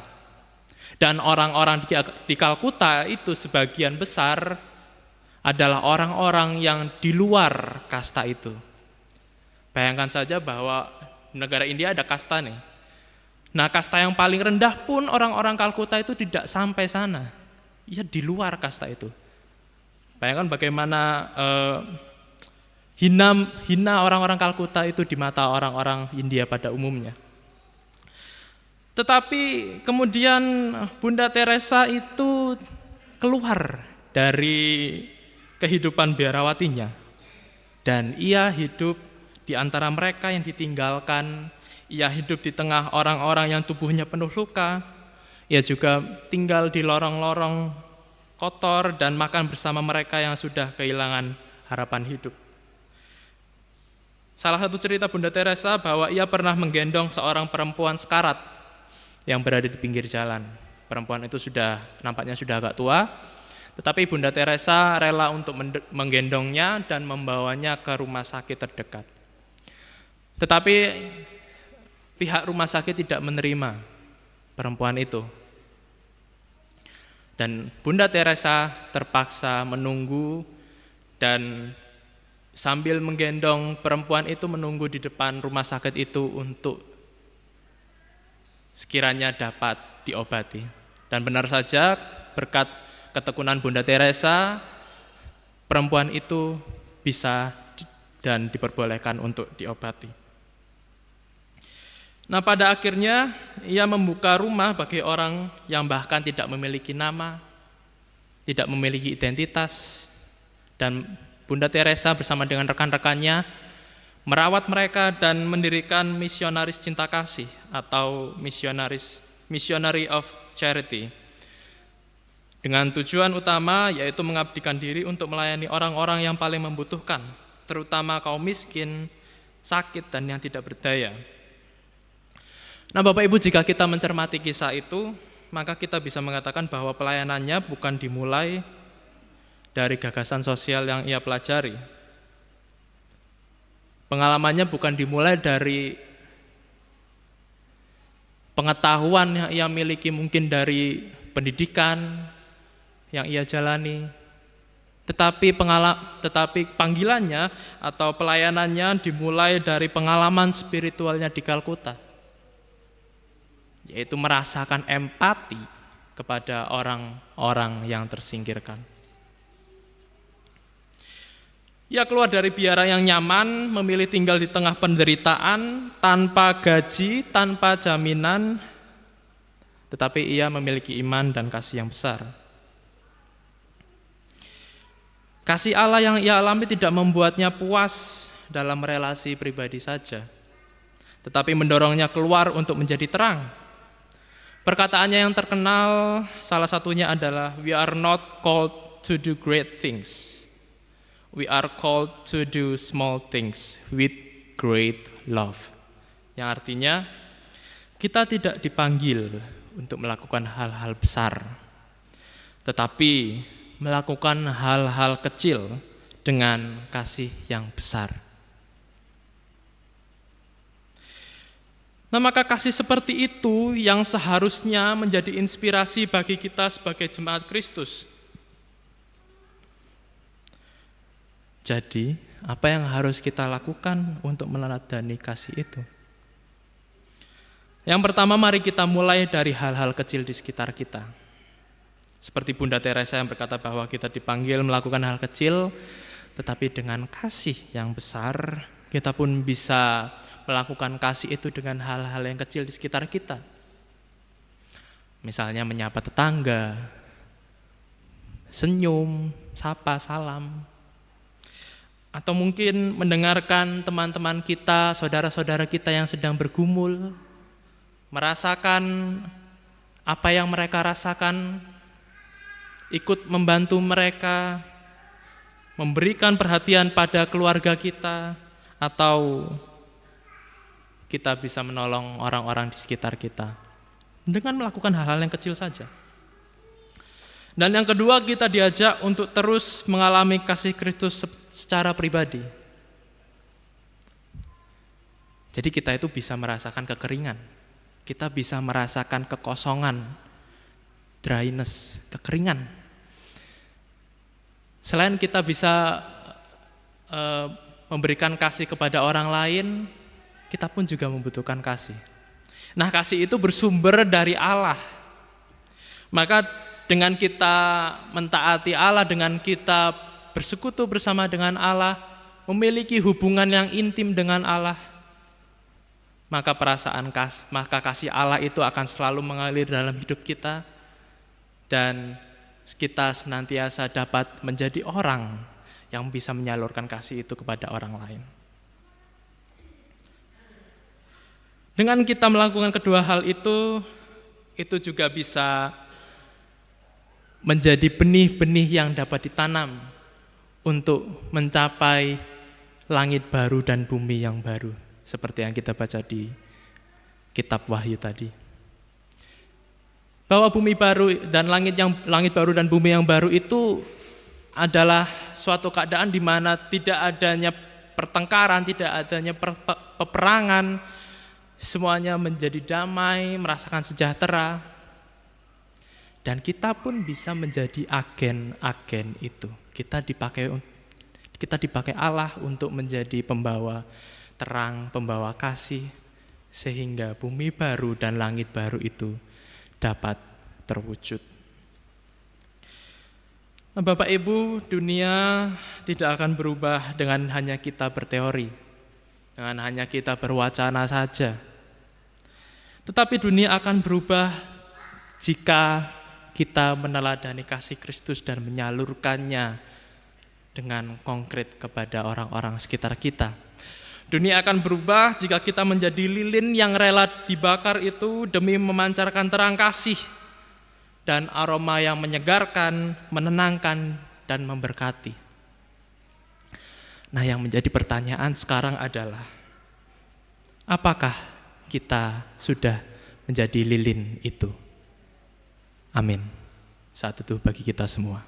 Dan orang-orang di Kalkuta itu sebagian besar adalah orang-orang yang di luar kasta itu. Bayangkan saja bahwa negara India ada kasta nih. Nah, kasta yang paling rendah pun orang-orang Kalkuta itu tidak sampai sana. Ia di luar kasta itu. Bayangkan bagaimana hina orang-orang Kalkuta itu di mata orang-orang India pada umumnya. Tetapi kemudian Bunda Teresa itu keluar dari kehidupan biarawatinya. Dan ia hidup di antara mereka yang ditinggalkan, ia hidup di tengah orang-orang yang tubuhnya penuh luka, ia juga tinggal di lorong-lorong kotor dan makan bersama mereka yang sudah kehilangan harapan hidup. Salah satu cerita Bunda Teresa bahwa ia pernah menggendong seorang perempuan sekarat yang berada di pinggir jalan. Perempuan itu nampaknya sudah agak tua, tetapi Bunda Teresa rela untuk menggendongnya dan membawanya ke rumah sakit terdekat. Tetapi pihak rumah sakit tidak menerima perempuan itu. Dan Bunda Teresa terpaksa menunggu dan sambil menggendong perempuan itu menunggu di depan rumah sakit itu untuk sekiranya dapat diobati. Dan benar saja berkat ketekunan Bunda Teresa, perempuan itu bisa dan diperbolehkan untuk diobati. Nah, pada akhirnya ia membuka rumah bagi orang yang bahkan tidak memiliki nama, tidak memiliki identitas, dan Bunda Teresa bersama dengan rekan-rekannya merawat mereka dan mendirikan misionaris cinta kasih atau missionary of charity, dengan tujuan utama yaitu mengabdikan diri untuk melayani orang-orang yang paling membutuhkan, terutama kaum miskin, sakit, dan yang tidak berdaya. Nah, Bapak Ibu, jika kita mencermati kisah itu, maka kita bisa mengatakan bahwa pelayanannya bukan dimulai dari gagasan sosial yang ia pelajari. Pengalamannya bukan dimulai dari pengetahuan yang ia miliki mungkin dari pendidikan yang ia jalani, tetapi panggilannya atau pelayanannya dimulai dari pengalaman spiritualnya di Kalkuta, yaitu merasakan empati kepada orang-orang yang tersingkirkan. Ia keluar dari biara yang nyaman, memilih tinggal di tengah penderitaan, tanpa gaji, tanpa jaminan, tetapi ia memiliki iman dan kasih yang besar. Kasih Allah yang ia alami tidak membuatnya puas dalam relasi pribadi saja, tetapi mendorongnya keluar untuk menjadi terang. Perkataannya yang terkenal salah satunya adalah, "We are not called to do great things. We are called to do small things with great love." Yang artinya, kita tidak dipanggil untuk melakukan hal-hal besar, tetapi melakukan hal-hal kecil dengan kasih yang besar. Nah, maka kasih seperti itu yang seharusnya menjadi inspirasi bagi kita sebagai jemaat Kristus. Jadi, apa yang harus kita lakukan untuk meneladani kasih itu? Yang pertama, mari kita mulai dari hal-hal kecil di sekitar kita. Seperti Bunda Teresa yang berkata bahwa kita dipanggil melakukan hal kecil, tetapi dengan kasih yang besar, kita pun bisa melakukan kasih itu dengan hal-hal yang kecil di sekitar kita. Misalnya menyapa tetangga, senyum, sapa, salam. Atau mungkin mendengarkan teman-teman kita, saudara-saudara kita yang sedang bergumul, merasakan apa yang mereka rasakan, ikut membantu mereka, memberikan perhatian pada keluarga kita, atau kita bisa menolong orang-orang di sekitar kita dengan melakukan hal-hal yang kecil saja. Dan yang kedua, kita diajak untuk terus mengalami kasih Kristus secara pribadi. Jadi kita itu bisa merasakan kekeringan, kita bisa merasakan kekosongan, dryness, kekeringan. Selain kita bisa memberikan kasih kepada orang lain, kita pun juga membutuhkan kasih. Nah, kasih itu bersumber dari Allah. Maka dengan kita mentaati Allah, dengan kita bersekutu bersama dengan Allah, memiliki hubungan yang intim dengan Allah, maka kasih Allah itu akan selalu mengalir dalam hidup kita, dan kita senantiasa dapat menjadi orang yang bisa menyalurkan kasih itu kepada orang lain. Dengan kita melakukan kedua hal itu juga bisa menjadi benih-benih yang dapat ditanam untuk mencapai langit baru dan bumi yang baru, seperti yang kita baca di kitab Wahyu tadi. Bahwa bumi baru dan langit baru dan bumi yang baru itu adalah suatu keadaan di mana tidak adanya pertengkaran, tidak adanya peperangan, semuanya menjadi damai, merasakan sejahtera. Dan kita pun bisa menjadi agen-agen itu. Kita dipakai Allah untuk menjadi pembawa terang, pembawa kasih, sehingga bumi baru dan langit baru itu dapat terwujud. Nah, Bapak Ibu, dunia tidak akan berubah dengan hanya kita berteori, dengan hanya kita berwacana saja. Tetapi dunia akan berubah jika kita meneladani kasih Kristus dan menyalurkannya dengan konkret kepada orang-orang sekitar kita. Dunia akan berubah jika kita menjadi lilin yang rela dibakar itu demi memancarkan terang kasih dan aroma yang menyegarkan, menenangkan, dan memberkati. Nah, yang menjadi pertanyaan sekarang adalah, apakah kita sudah menjadi lilin itu? Amin. Saat itu bagi kita semua.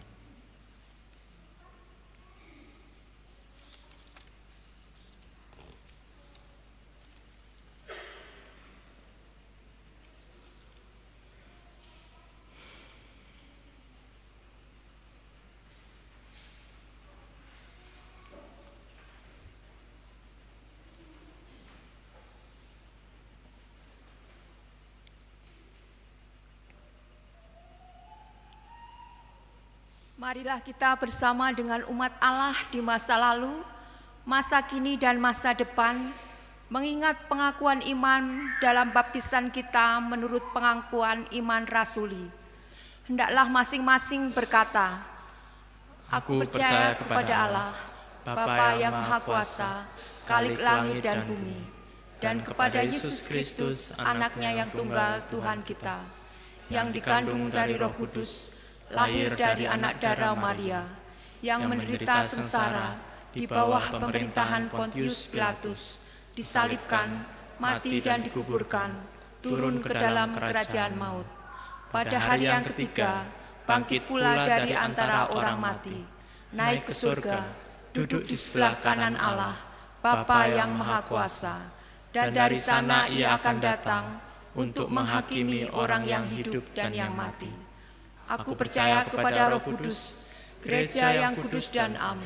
Marilah kita bersama dengan umat Allah di masa lalu, masa kini dan masa depan, mengingat pengakuan iman dalam baptisan kita menurut pengakuan iman rasuli. Hendaklah masing-masing berkata, Aku percaya kepada Allah, Bapa yang Maha Kuasa, Khalik langit dan bumi, dan kepada Yesus Kristus, Anaknya yang tunggal Tuhan kita, yang dikandung dari Roh Kudus, lahir dari anak darah Maria, yang menderita sengsara di bawah pemerintahan Pontius Pilatus, disalibkan, mati dan dikuburkan, turun ke dalam kerajaan maut. Pada hari yang ketiga, bangkit pula dari antara orang mati, naik ke surga, duduk di sebelah kanan Allah, Bapa yang Maha Kuasa, dan dari sana Ia akan datang untuk menghakimi orang yang hidup dan yang mati. Aku percaya kepada Roh Kudus, gereja yang kudus dan am,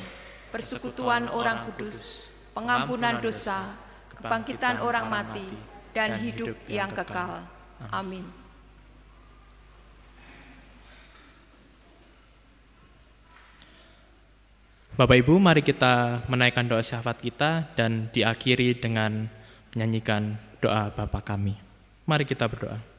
persekutuan orang kudus, pengampunan dosa, kebangkitan orang mati, dan hidup yang kekal. Amin. Bapak Ibu, mari kita menaikkan doa syafaat kita dan diakhiri dengan menyanyikan doa Bapa kami. Mari kita berdoa.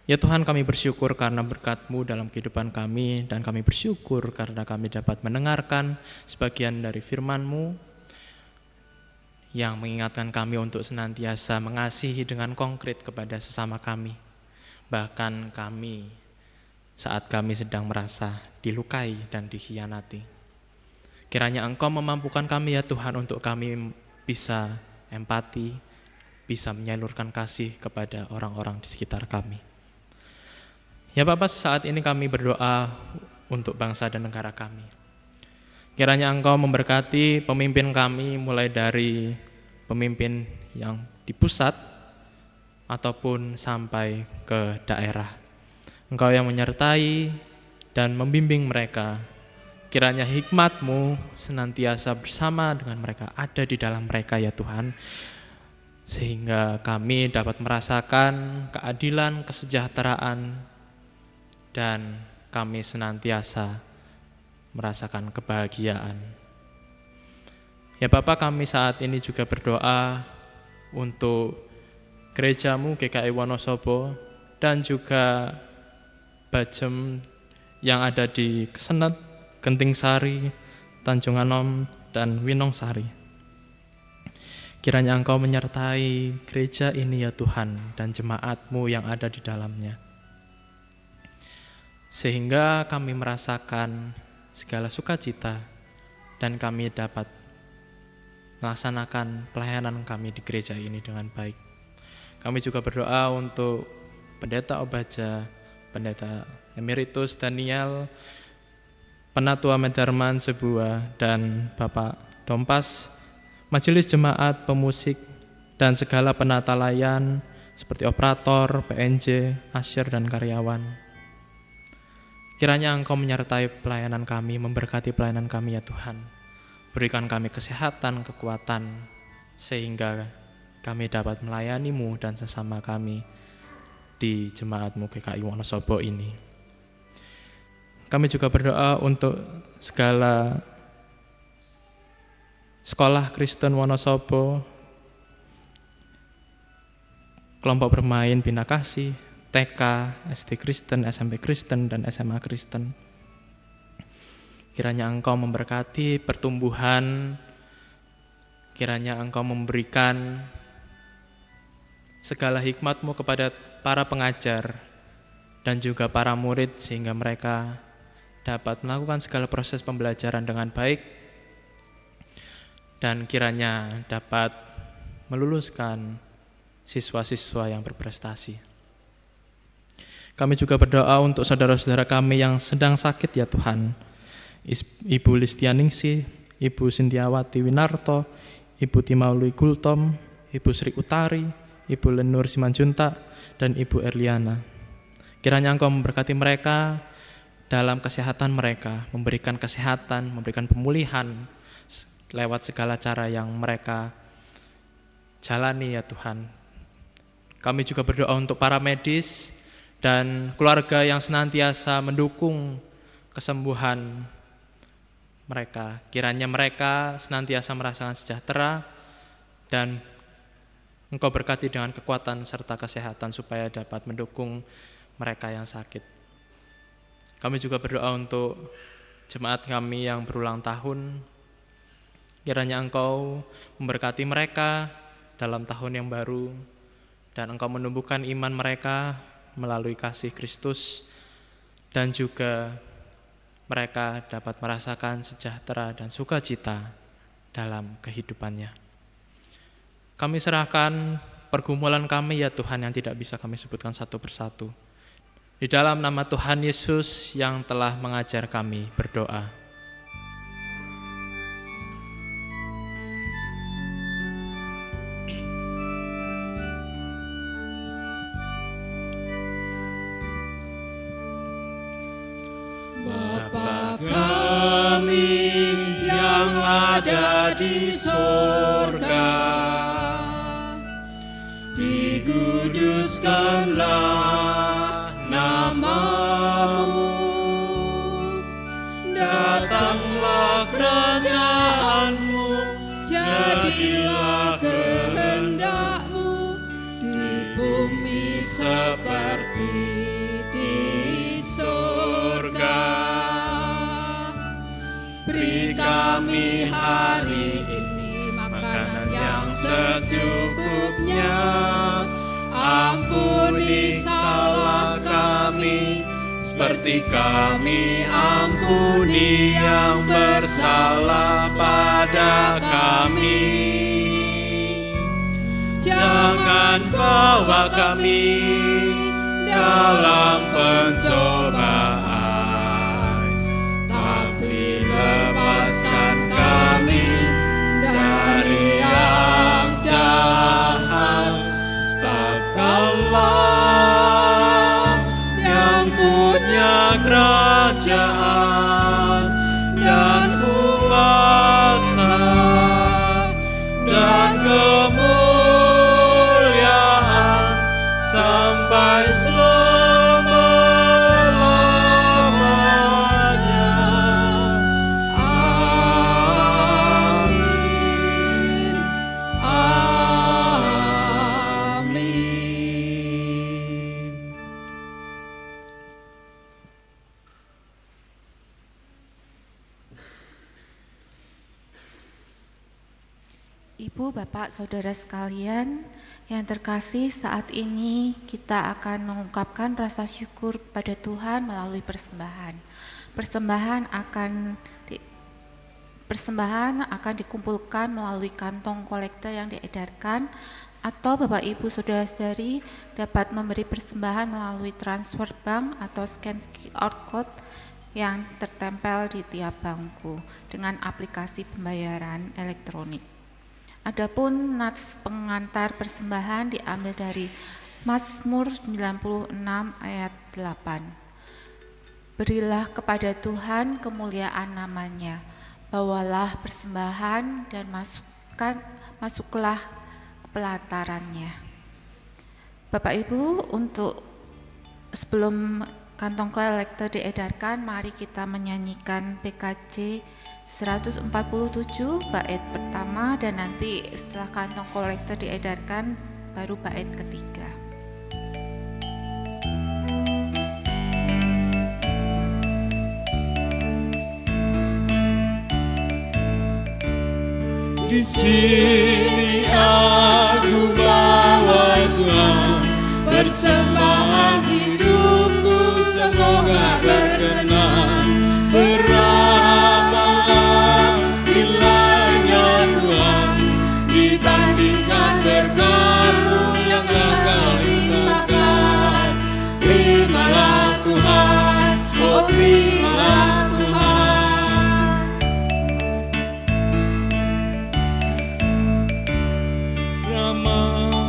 Ya Tuhan, kami bersyukur karena berkat-Mu dalam kehidupan kami, dan kami bersyukur karena kami dapat mendengarkan sebagian dari firman-Mu yang mengingatkan kami untuk senantiasa mengasihi dengan konkret kepada sesama kami. Bahkan kami, saat kami sedang merasa dilukai dan dikhianati. Kiranya Engkau memampukan kami ya Tuhan untuk kami bisa empati, bisa menyalurkan kasih kepada orang-orang di sekitar kami. Ya Bapak, saat ini kami berdoa untuk bangsa dan negara kami. Kiranya Engkau memberkati pemimpin kami, mulai dari pemimpin yang di pusat ataupun sampai ke daerah. Engkau yang menyertai dan membimbing mereka. Kiranya hikmat-Mu senantiasa bersama dengan mereka, ada di dalam mereka ya Tuhan, sehingga kami dapat merasakan keadilan, kesejahteraan, dan kami senantiasa merasakan kebahagiaan. Ya Bapak, kami saat ini juga berdoa untuk gereja-Mu GKI Wonosobo dan juga Bajem yang ada di Kesenet, Genting Sari, Tanjung Anom, dan Winong Sari. Kiranya Engkau menyertai gereja ini ya Tuhan, dan jemaat-Mu yang ada di dalamnya, sehingga kami merasakan segala sukacita dan kami dapat melaksanakan pelayanan kami di gereja ini dengan baik. Kami juga berdoa untuk Pendeta Obaja, Pendeta Emeritus Daniel, Penatua Medarman Sebuah, dan Bapak Dompas, Majelis Jemaat, pemusik, dan segala penata layan seperti operator, PNJ, asyir, dan karyawan. Kiranya Engkau menyertai pelayanan kami, memberkati pelayanan kami ya Tuhan. Berikan kami kesehatan, kekuatan, sehingga kami dapat melayani-Mu dan sesama kami di jemaat-Mu GKI Wonosobo ini. Kami juga berdoa untuk segala sekolah Kristen Wonosobo, kelompok bermain Bina Kasih, TK, SD Kristen, SMP Kristen, dan SMA Kristen. Kiranya Engkau memberkati pertumbuhan, kiranya Engkau memberikan segala hikmat-Mu kepada para pengajar dan juga para murid, sehingga mereka dapat melakukan segala proses pembelajaran dengan baik, dan kiranya dapat meluluskan siswa-siswa yang berprestasi. Kami juga berdoa untuk saudara-saudara kami yang sedang sakit ya Tuhan. Ibu Listianingsih, Ibu Sintiawati Winarto, Ibu Timaului Gultom, Ibu Sri Utari, Ibu Lenur Simanjuntak, dan Ibu Erliana. Kiranya Engkau memberkati mereka dalam kesehatan mereka, memberikan kesehatan, memberikan pemulihan lewat segala cara yang mereka jalani ya Tuhan. Kami juga berdoa untuk para medis dan keluarga yang senantiasa mendukung kesembuhan mereka. Kiranya mereka senantiasa merasakan sejahtera dan Engkau berkati dengan kekuatan serta kesehatan supaya dapat mendukung mereka yang sakit. Kami juga berdoa untuk jemaat kami yang berulang tahun. Kiranya Engkau memberkati mereka dalam tahun yang baru dan Engkau menumbuhkan iman mereka melalui kasih Kristus dan juga mereka dapat merasakan sejahtera dan sukacita dalam kehidupannya. Kami serahkan pergumulan kami ya Tuhan yang tidak bisa kami sebutkan satu persatu. Di dalam nama Tuhan Yesus yang telah mengajar kami berdoa. Bapa kami yang ada di surga, dikuduskanlah namamu, datanglah kerajaanmu, jadilah kehendakmu di bumi seperti di surga. Beri kami hari ini makanan yang secukupnya. Ampuni salah kami, seperti kami ampuni yang bersalah pada kami. Jangan bawa kami dalam pencobaan, tapi lepaskan kami dari yang jahat. Allah yang punya kerajaan dan kuasa dan kemuliaan sampai selama-lamanya. Amin. Ibu, Bapak, Saudara sekalian yang terkasih, saat ini kita akan mengungkapkan rasa syukur kepada Tuhan melalui persembahan. Persembahan akan dikumpulkan melalui kantong kolektor yang diedarkan, atau Bapak Ibu Saudara-saudari dapat memberi persembahan melalui transfer bank atau scan QR code yang tertempel di tiap bangku dengan aplikasi pembayaran elektronik. Adapun nats pengantar persembahan diambil dari Mazmur 96 ayat 8. Berilah kepada Tuhan kemuliaan namanya, bawalah persembahan dan masuklah ke pelatarannya. Bapak Ibu, untuk sebelum kantong kolektor diedarkan, mari kita menyanyikan PKJ 147 bait pertama, dan nanti setelah kantong kolektor diedarkan baru bait ketiga. Di sini aku bawa Tuhan, persembahan hidupku semoga berkenan. Beramalah nilainya Tuhan dibandingkan berkat-Mu yang telah Kau limpahkan. Terimalah Tuhan, oh terimalah Tuhan. Ramah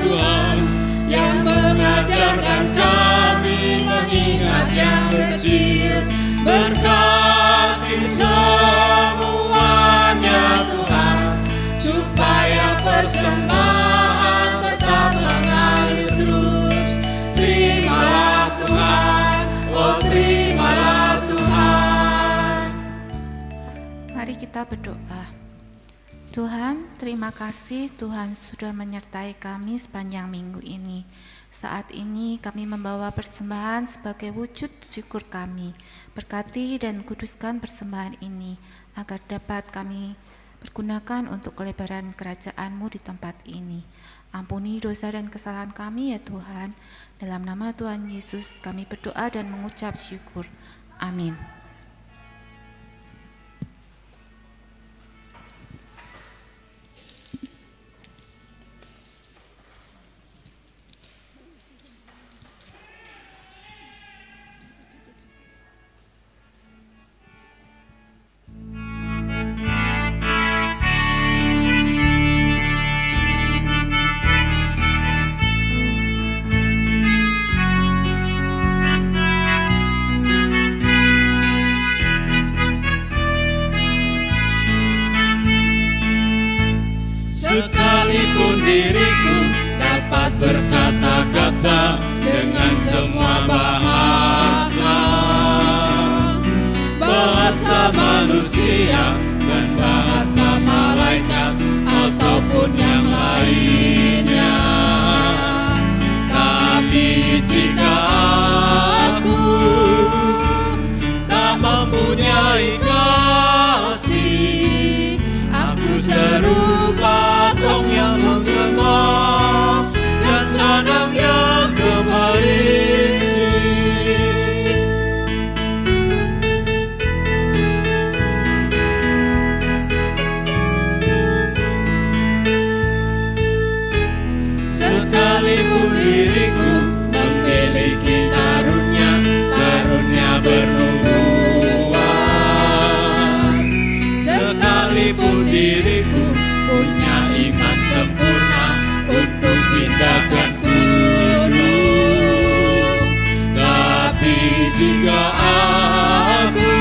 Tuhan yang mengajarkan kami mengingat yang kecil. Berkati semuanya Tuhan, supaya persembahan tetap mengalir terus. Terimalah Tuhan, oh terimalah Tuhan. Mari kita berdoa. Tuhan, terima kasih Tuhan sudah menyertai kami sepanjang minggu ini. Saat ini kami membawa persembahan sebagai wujud syukur kami. Berkati dan kuduskan persembahan ini, agar dapat kami pergunakan untuk kelebaran kerajaan-Mu di tempat ini. Ampuni dosa dan kesalahan kami ya Tuhan. Dalam nama Tuhan Yesus kami berdoa dan mengucap syukur. Amin. Sekalipun diriku dapat berkata-kata dengan semua bahasa, bahasa manusia dan bahasa malaikat ataupun yang lainnya, tapi jika aku tak mempunyai kasih, aku serupa tong yang menggema dan canang yang gemericik. Sekalipun diriku memiliki karunia bernubuat, sekalipun diriku punya iman sempurna untuk pindahkan gunung, tapi jika aku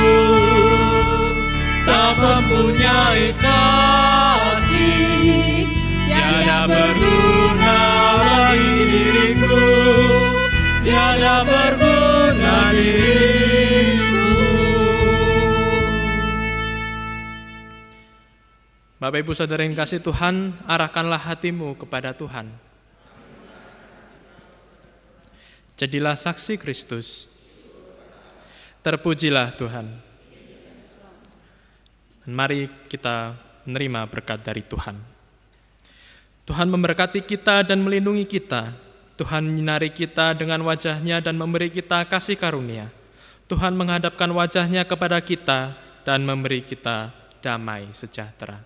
tak mempunyai kasih, tiada berguna lagi diriku, tiada berguna diriku. Bapak Ibu Saudara yang kasih Tuhan, arahkanlah hatimu kepada Tuhan. Jadilah saksi Kristus. Terpujilah Tuhan. Mari kita menerima berkat dari Tuhan. Tuhan memberkati kita dan melindungi kita. Tuhan menyinari kita dengan wajah-Nya dan memberi kita kasih karunia. Tuhan menghadapkan wajah-Nya kepada kita dan memberi kita damai sejahtera.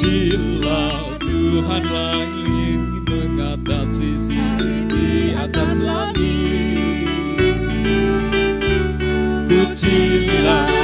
Pujilah Tuhan langit mengatasi sini di atas langit. Pujilah